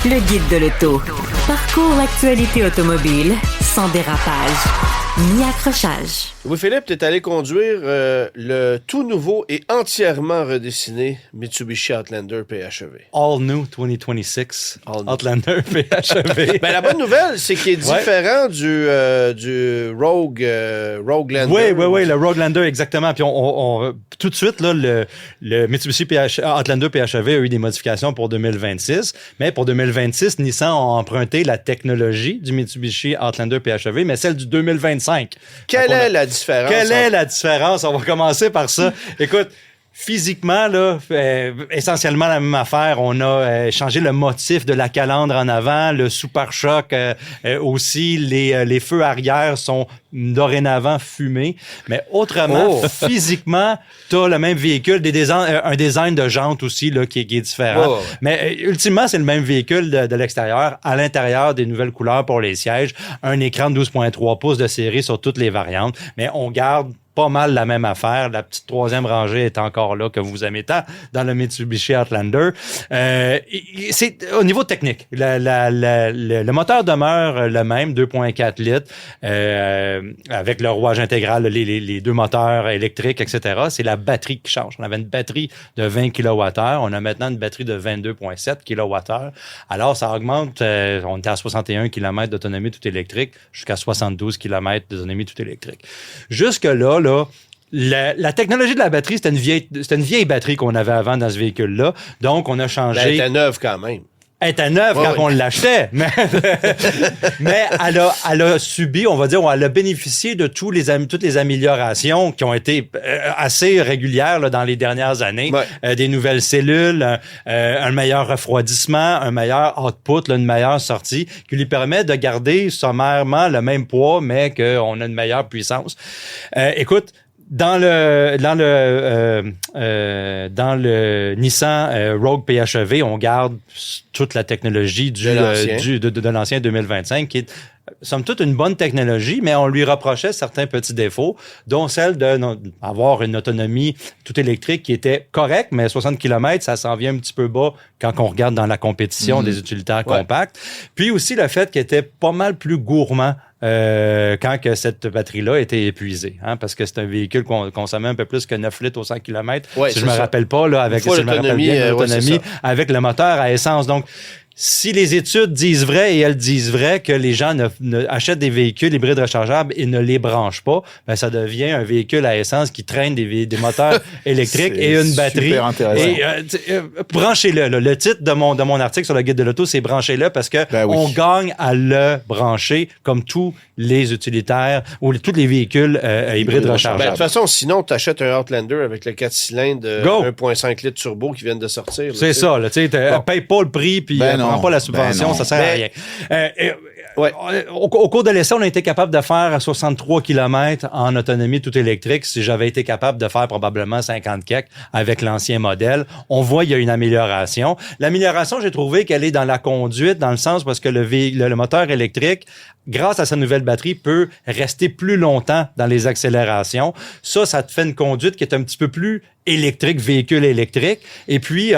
Le guide de l'auto. Parcours l'actualité automobile sans dérapage ni accrochage. Louis-Philippe, tu es allé conduire le tout nouveau et entièrement redessiné Mitsubishi Outlander PHEV. All New 2026 Outlander PHEV. Ben, la bonne nouvelle, c'est qu'il est différent du Rogue Lander. Oui, le Rogue Lander, exactement. Puis tout de suite, là, le Mitsubishi Outlander PHEV a eu des modifications pour 2026. Mais pour 2026, Nissan a emprunté la technologie du Mitsubishi Outlander PHEV, mais celle du 2025. Quelle est la différence? Quelle est la différence? On va commencer par ça. Écoute, physiquement, là, essentiellement la même affaire. On a changé le motif de la calandre en avant, le sous-pare-choc aussi. Les feux arrière sont dorénavant fumés. Mais autrement, physiquement, tu as le même véhicule, un design de jantes aussi là, qui est différent. Mais ultimement, c'est le même véhicule de l'extérieur. À l'intérieur, des nouvelles couleurs pour les sièges. Un écran de 12,3 pouces de série sur toutes les variantes. Mais on garde pas mal la même affaire. La petite troisième rangée est encore là que vous aimez tant dans le Mitsubishi Outlander. C'est au niveau technique. Le moteur demeure le même, 2,4 litres, avec le rouage intégral, les deux moteurs électriques, etc. C'est la batterie qui change. On avait une batterie de 20 kWh. On a maintenant une batterie de 22,7 kWh. Alors, ça augmente. On était à 61 km d'autonomie tout électrique jusqu'à 72 km d'autonomie tout électrique. Jusque-là, la technologie de la batterie, c'était une vieille batterie qu'on avait avant dans ce véhicule-là. Donc, on a changé. Elle était neuve quand même. Elle était neuve quand on l'achetait. Mais elle a subi, on va dire, elle a bénéficié de toutes les améliorations qui ont été assez régulières là, dans les dernières années. Des nouvelles cellules, un meilleur refroidissement, un meilleur output, là, une meilleure sortie, qui lui permet de garder sommairement le même poids, mais qu'on a une meilleure puissance. Écoute, dans le Nissan Rogue PHEV, on garde toute la technologie de l'ancien 2025 qui est somme toute une bonne technologie, mais on lui reprochait certains petits défauts, dont celle d'avoir une autonomie tout électrique qui était correcte, mais 60 km, ça s'en vient un petit peu bas quand on regarde dans la compétition des utilitaires compacts. Puis aussi le fait qu'il était pas mal plus gourmand quand que cette batterie-là était épuisée, parce que c'est un véhicule qu'on consommait un peu plus que 9 litres au 100 km, si je me rappelle pas, là, avec l'autonomie, avec le moteur à essence. Donc, si les études disent vrai et elles disent vrai que les gens achètent des véhicules hybrides rechargeables et ne les branchent pas, ben ça devient un véhicule à essence qui traîne des moteurs électriques et une batterie. Super intéressant. Et branchez-le. Le titre de mon article sur le guide de l'auto, c'est branchez-le parce que on gagne à le brancher comme tous les utilitaires ou tous les véhicules hybrides rechargeables. De toute façon, sinon, tu achètes un Outlander avec le 4 cylindres 1,5 litres turbo qui viennent de sortir. C'est ça. Tu payes pas le prix puis prends pas la subvention, ça sert à rien. Au cours de l'essai, on a été capable de faire 63 km en autonomie tout électrique. Si j'avais été capable de faire probablement 50 km avec l'ancien modèle, on voit qu'il y a une amélioration. L'amélioration, j'ai trouvé qu'elle est dans la conduite, dans le sens parce que le moteur électrique, grâce à sa nouvelle batterie, peut rester plus longtemps dans les accélérations. Ça te fait une conduite qui est un petit peu plus électrique, véhicule électrique, et puis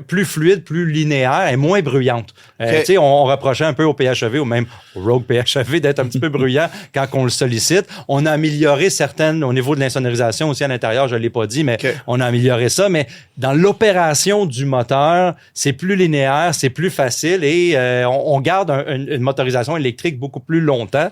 plus fluide, plus linéaire et moins bruyante. On reprochait un peu au PHEV ou même au Rogue PHEV d'être un petit peu bruyant quand on le sollicite. On a amélioré certaines au niveau de l'insonorisation aussi à l'intérieur, je ne l'ai pas dit, mais on a amélioré ça. Mais dans l'opération du moteur, c'est plus linéaire, c'est plus facile et on garde une motorisation électrique beaucoup plus longtemps.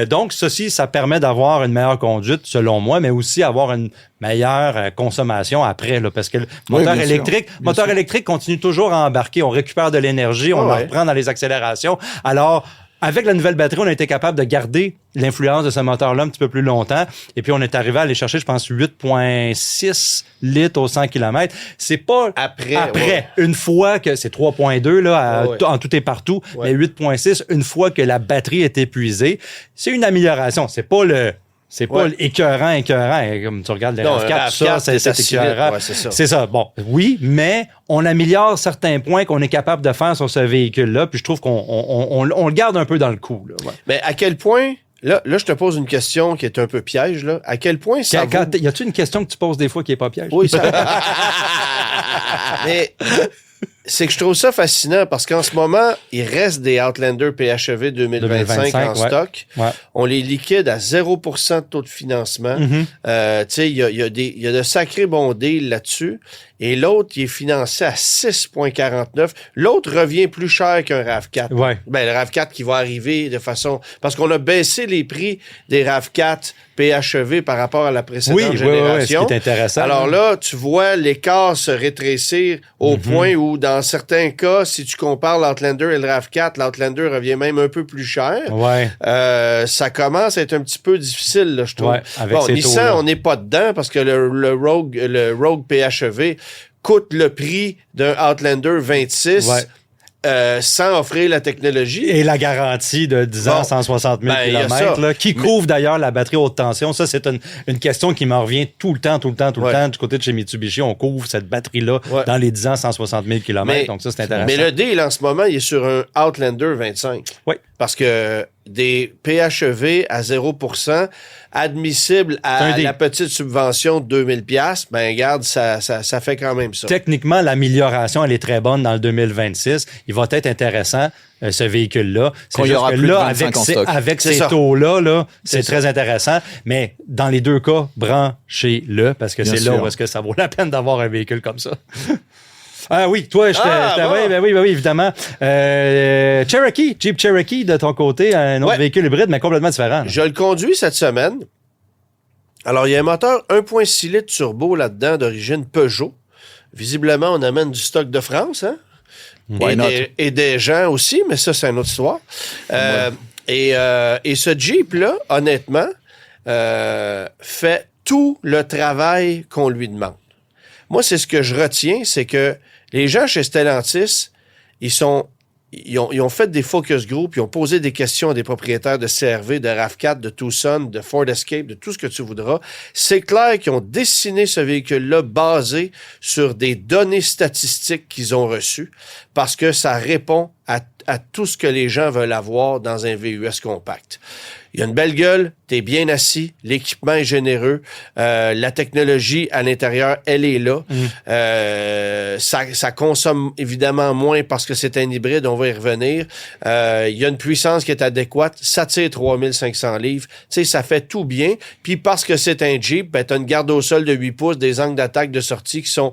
Donc, ceci, ça permet d'avoir une meilleure conduite, selon moi, mais aussi avoir une meilleure consommation après, là, parce que le moteur électrique continue toujours à embarquer. On récupère de l'énergie, on la reprend dans les accélérations. Alors, avec la nouvelle batterie, on a été capable de garder l'influence de ce moteur-là un petit peu plus longtemps. Et puis, on est arrivé à aller chercher, je pense, 8,6 litres au 100 km. C'est pas après. Une fois que c'est 3,2 là, en tout et partout, mais 8,6 une fois que la batterie est épuisée. C'est une amélioration. C'est pas écœurant. Comme tu regardes les RAV4, tout ça, c'est écœurant. C'est ça. Bon, oui, mais on améliore certains points qu'on est capable de faire sur ce véhicule-là, puis je trouve qu'on le garde un peu dans le coup. Là, Mais à quel point... Là, je te pose une question qui est un peu piège. Là. À quel point ça y a-tu une question que tu poses des fois qui n'est pas piège? Oui, ça... Mais... c'est que je trouve ça fascinant parce qu'en ce moment, il reste des Outlander PHEV 2025 en stock. Ouais. On les liquide à 0% de taux de financement. Tu sais, il y a de sacrés bons deals là-dessus. Et l'autre, il est financé à 6,49. L'autre revient plus cher qu'un RAV4. Ouais. Ben, le RAV4 qui va arriver de façon... Parce qu'on a baissé les prix des RAV4 PHEV par rapport à la précédente génération. Oui, ce qui est intéressant. Alors là, tu vois l'écart se rétrécir au point où, dans certains cas, si tu compares l'Outlander et le RAV4, l'Outlander revient même un peu plus cher. Ouais. Ça commence à être un petit peu difficile, là, je trouve. Ouais, avec ces Nissan, taux-là. on n'est pas dedans parce que le Rogue PHEV coûte le prix d'un Outlander 26 sans offrir la technologie. Et la garantie de 10 ans, 160 000 km, là, qui couvre d'ailleurs la batterie haute tension. Ça, c'est une question qui m'en revient tout le temps. Du côté de chez Mitsubishi, on couvre cette batterie-là dans les 10 ans, 160 000 km. Donc ça, c'est intéressant. Mais le deal, en ce moment, il est sur un Outlander 25. Oui. Parce que des PHEV à 0%, admissibles à la petite subvention de 2000 $, ben regarde, ça fait quand même ça. Techniquement, l'amélioration, elle est très bonne dans le 2026. Il va être intéressant, ce véhicule-là. C'est juste que là, avec ces taux-là, c'est très intéressant. Mais dans les deux cas, branchez-le, parce que c'est là où est-ce que ça vaut la peine d'avoir un véhicule comme ça. Ah oui, toi, oui, évidemment. Jeep Cherokee de ton côté, un autre véhicule hybride, mais complètement différent. Je le conduis cette semaine. Alors, il y a un moteur 1.6 litres turbo là-dedans d'origine Peugeot. Visiblement, on amène du stock de France, hein? Et des gens aussi, mais ça, c'est une autre histoire. Et ce Jeep-là, honnêtement, fait tout le travail qu'on lui demande. Moi, c'est ce que je retiens, c'est que les gens chez Stellantis, ils ont fait des focus group, ils ont posé des questions à des propriétaires de CR-V, de RAV4, de Tucson, de Ford Escape, de tout ce que tu voudras. C'est clair qu'ils ont dessiné ce véhicule-là basé sur des données statistiques qu'ils ont reçues parce que ça répond à tout ce que les gens veulent avoir dans un VUS compact. Il y a une belle gueule, t'es bien assis, l'équipement est généreux, la technologie à l'intérieur, elle est là. Ça consomme évidemment moins parce que c'est un hybride, on va y revenir. Il y a une puissance qui est adéquate, ça tire 3500 livres, tu sais, ça fait tout bien. Puis parce que c'est un Jeep, ben, t'as une garde au sol de 8 pouces, des angles d'attaque de sortie qui sont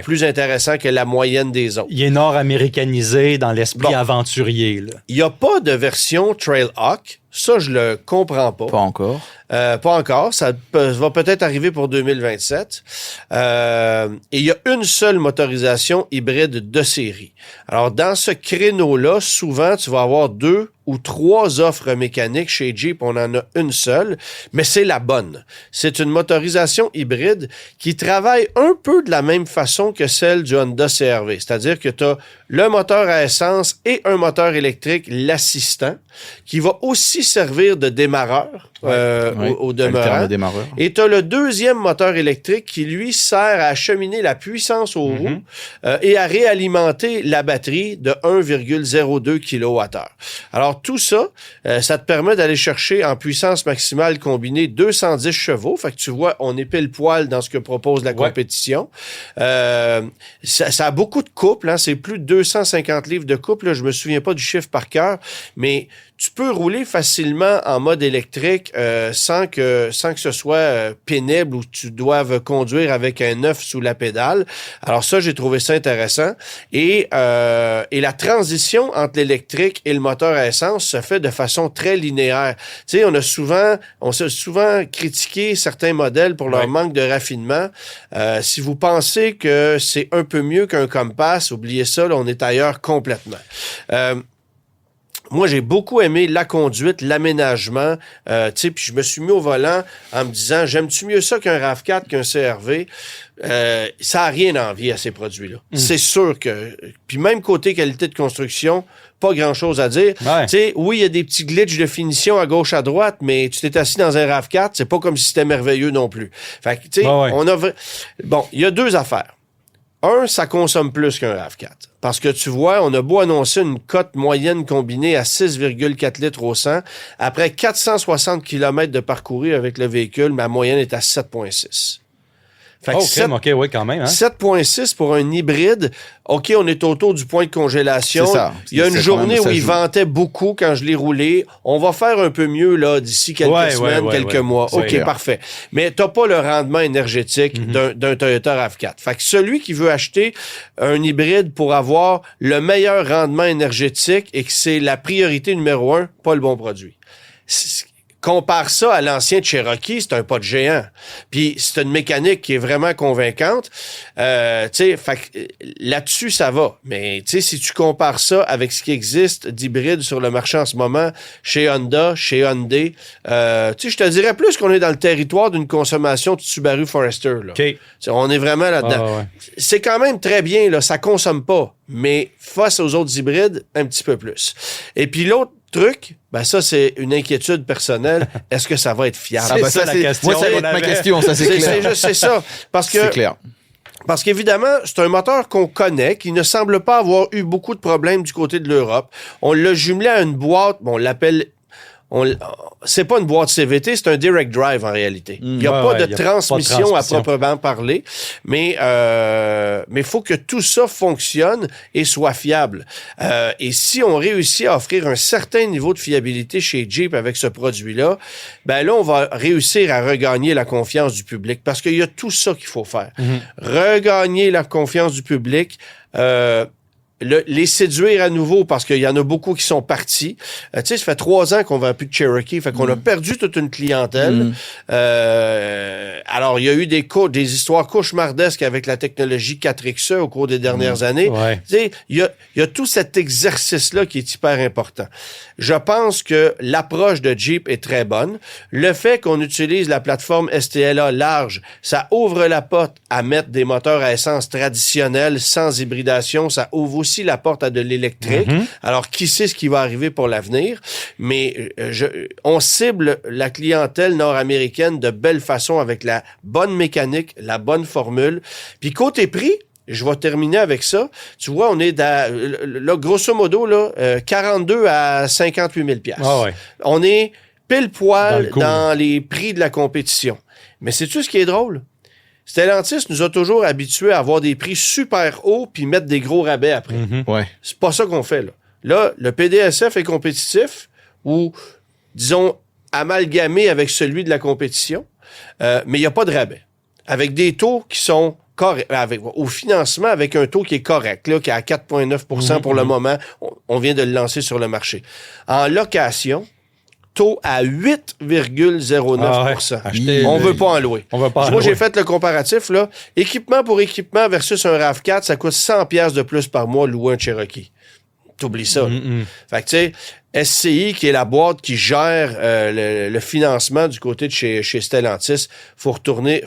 plus intéressants que la moyenne des autres. Il est nord-américanisé dans l'esprit aventurier. Là. Il n'y a pas de version Trailhawk. Ça, je le comprends pas. Pas encore. Pas encore. Ça va peut-être arriver pour 2027. Et il y a une seule motorisation hybride de série. Alors, dans ce créneau-là, souvent, tu vas avoir 2 ou 3 offres mécaniques. Chez Jeep, on en a une seule, mais c'est la bonne. C'est une motorisation hybride qui travaille un peu de la même façon que celle du Honda CR-V. C'est-à-dire que tu as le moteur à essence et un moteur électrique, l'assistant, qui va aussi servir de démarreur au demeurant. Et tu as le deuxième moteur électrique qui, lui, sert à acheminer la puissance aux roues et à réalimenter la batterie de 1,02 kWh. Alors, tout ça, ça te permet d'aller chercher en puissance maximale combinée 210 chevaux. Fait que tu vois, on est pile poil dans ce que propose la compétition. Ça a beaucoup de couple, hein, c'est plus de 250 livres de couple. Là, je me souviens pas du chiffre par cœur, mais tu peux rouler facilement en mode électrique sans que ce soit pénible ou que tu doives conduire avec un œuf sous la pédale. Alors ça, j'ai trouvé ça intéressant. Et la transition entre l'électrique et le moteur à essence se fait de façon très linéaire. Tu sais, on s'est souvent critiqué certains modèles pour leur manque de raffinement. Si vous pensez que c'est un peu mieux qu'un Compass, oubliez ça, là, on est ailleurs complètement. Moi, j'ai beaucoup aimé la conduite, l'aménagement, tu sais, puis je me suis mis au volant en me disant, j'aime-tu mieux ça qu'un RAV4, qu'un CR-V? Ça n'a rien à envier à ces produits-là. C'est sûr que... Puis même côté qualité de construction, pas grand-chose à dire. Tu sais, oui, il y a des petits glitches de finition à gauche, à droite, mais tu t'es assis dans un RAV4, c'est pas comme si c'était merveilleux non plus. Fait que, tu sais, on a... Bon, il y a 2 affaires. Un, ça consomme plus qu'un RAV4. Parce que tu vois, on a beau annoncer une cote moyenne combinée à 6,4 litres au 100. Après 460 km de parcouru avec le véhicule, ma moyenne est à 7,6. Fait que oui, quand même. Hein? 7,6 pour un hybride. OK, on est autour du point de congélation. C'est ça. Il y a une journée où il ventait beaucoup quand je l'ai roulé. On va faire un peu mieux là d'ici quelques semaines, quelques mois. OK, parfait. Mais tu n'as pas le rendement énergétique d'un Toyota RAV4. Fait que celui qui veut acheter un hybride pour avoir le meilleur rendement énergétique et que c'est la priorité numéro 1, pas le bon produit. Compare ça à l'ancien Cherokee, c'est un pas de géant. Puis c'est une mécanique qui est vraiment convaincante. Là-dessus, ça va. Mais si tu compares ça avec ce qui existe d'hybride sur le marché en ce moment, chez Honda, chez Hyundai, je te dirais plus qu'on est dans le territoire d'une consommation de Subaru Forester. Là. Okay. On est vraiment là-dedans. C'est quand même très bien, là, ça consomme pas. Mais face aux autres hybrides, un petit peu plus. Et puis l'autre truc, ça, c'est une inquiétude personnelle. Est-ce que ça va être fiable? C'est ça la question. Moi, ça va être ma question, ça, c'est clair. C'est ça. Parce que, c'est clair. Parce qu'évidemment, c'est un moteur qu'on connaît, qui ne semble pas avoir eu beaucoup de problèmes du côté de l'Europe. On l'a jumelé à une boîte, on l'appelle... c'est pas une boîte CVT, c'est un direct drive en réalité. Il n'y a pas de transmission à proprement parler, mais il faut que tout ça fonctionne et soit fiable. Et si on réussit à offrir un certain niveau de fiabilité chez Jeep avec ce produit-là, là, on va réussir à regagner la confiance du public parce qu'il y a tout ça qu'il faut faire. Regagner la confiance du public, les séduire à nouveau parce qu'il y en a beaucoup qui sont partis. Ça fait 3 ans qu'on ne vend plus de Cherokee, fait qu'on a perdu toute une clientèle. Alors, il y a eu des histoires cauchemardesques avec la technologie 4XE au cours des dernières années. Il y a tout cet exercice-là qui est hyper important. Je pense que l'approche de Jeep est très bonne. Le fait qu'on utilise la plateforme STLA large, ça ouvre la porte à mettre des moteurs à essence traditionnels sans hybridation. Ça ouvre aussi la porte à de l'électrique. Alors, qui sait ce qui va arriver pour l'avenir? Mais on cible la clientèle nord-américaine de belle façon avec la bonne mécanique, la bonne formule. Puis côté prix, je vais terminer avec ça. Tu vois, on est là, grosso modo, là, 42 à 58 000 $. On est pile poil dans les prix de la compétition. Mais sais-tu ce qui est drôle? Stellantis nous a toujours habitués à avoir des prix super hauts puis mettre des gros rabais après. C'est pas ça qu'on fait, là. Là, le PDSF est compétitif ou, disons, amalgamé avec celui de la compétition, mais il n'y a pas de rabais. Avec des taux qui sont corrects, au financement avec un taux qui est correct, là, qui est à 4,9 pour le moment. On vient de le lancer sur le marché. En location, taux à 8,09 On veut pas en louer. Moi, j'ai fait le comparatif, là. Équipement pour équipement versus un RAV4, ça coûte 100 $ de plus par mois louer un Cherokee. T'oublies ça. Fait que, tu sais, SCI, qui est la boîte qui gère le financement du côté de chez Stellantis, faut retourner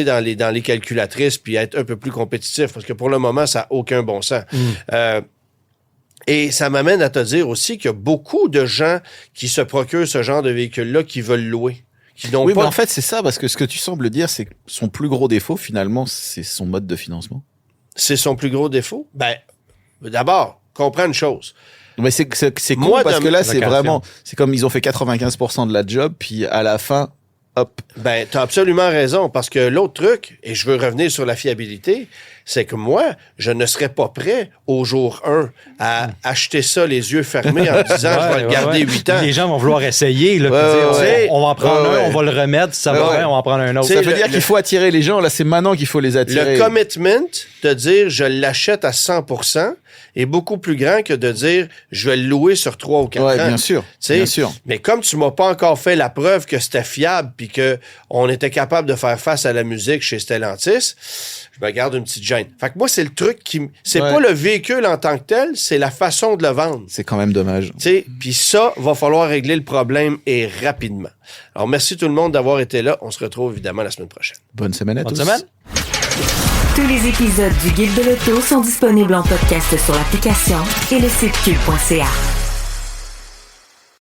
dans les calculatrices puis être un peu plus compétitif parce que pour le moment, ça n'a aucun bon sens. Et ça m'amène à te dire aussi qu'il y a beaucoup de gens qui se procurent ce genre de véhicule-là qui veulent louer. Mais en fait, c'est ça, parce que ce que tu sembles dire, c'est que son plus gros défaut, finalement, c'est son mode de financement. C'est son plus gros défaut? D'abord, comprends une chose. Mais c'est cool parce que là, c'est vraiment... C'est comme ils ont fait 95% de la job, puis à la fin... Hop. T'as absolument raison, parce que l'autre truc, et je veux revenir sur la fiabilité, c'est que moi, je ne serais pas prêt au jour 1 à acheter ça les yeux fermés en disant je vais le garder 8 ans. Les gens vont vouloir essayer. Là, on va en prendre un, on va le remettre, ça va bien, on va en prendre un autre. Ça veut dire qu'il faut attirer les gens. Là, c'est maintenant qu'il faut les attirer. Le commitment de dire je l'achète à 100% est beaucoup plus grand que de dire je vais le louer sur 3 ou 4 ans. Bien sûr. Mais comme tu m'as pas encore fait la preuve que c'était fiable puis qu'on était capable de faire face à la musique chez Stellantis, je me garde une petite gêne. Fait que moi, c'est le truc c'est pas le véhicule en tant que tel, c'est la façon de le vendre. C'est quand même dommage. Puis ça, va falloir régler le problème et rapidement. Alors, merci tout le monde d'avoir été là. On se retrouve évidemment la semaine prochaine. Bonne semaine à tous. Bonne semaine. Tous les épisodes du Guide de l'auto sont disponibles en podcast sur l'application et le site cube.ca.